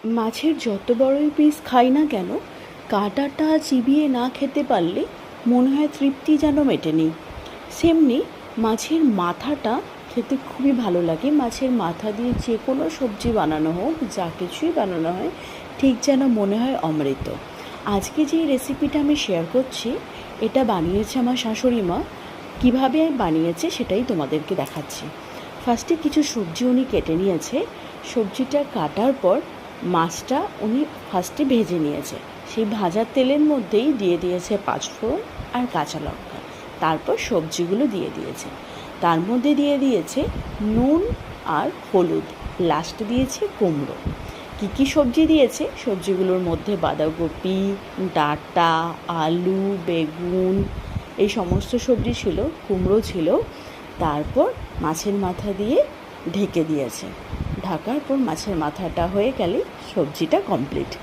মাছের যত বড়ই পিস খাই না কেন, কাঁটাটা চিবিয়ে না খেতে পারলে মনে হয় তৃপ্তি যেন মেটেনি। সেমনি মাছের মাথাটা খেতে খুবই ভালো লাগে। মাছের মাথা দিয়ে যে কোনো সবজি বানানো হোক, যা কিছুই বানানো হয়, ঠিক যেন মনে হয় অমৃত। আজকে যে রেসিপিটা আমি শেয়ার করছি, এটা বানিয়েছে আমার শাশুড়ি মা। কীভাবে বানিয়েছে সেটাই তোমাদেরকে দেখাচ্ছি। ফার্স্টে কিছু সবজি উনি কেটে নিয়েছে। সবজিটা কাটার পর মাছটা উনি ফার্স্টে ভেজে নিয়েছে। সেই ভাজার তেলের মধ্যেই দিয়ে দিয়েছে পাঁচফোড়ন আর কাঁচা লঙ্কা। তারপর সবজিগুলো দিয়ে দিয়েছে। তার মধ্যে দিয়ে দিয়েছে নুন আর হলুদ। লাস্টে দিয়েছে কুমড়ো। কী কী সবজি দিয়েছে? সবজিগুলোর মধ্যে বাঁধাকপি, ডাঁটা, আলু, বেগুন, এই সমস্ত সবজি ছিল, কুমড়ো ছিল। তারপর মাছের মাথা দিয়ে ঢেকে দিয়েছে। ঢাকার পর মাছের মাথাটা হয়ে গেলে সবজিটা কমপ্লিট।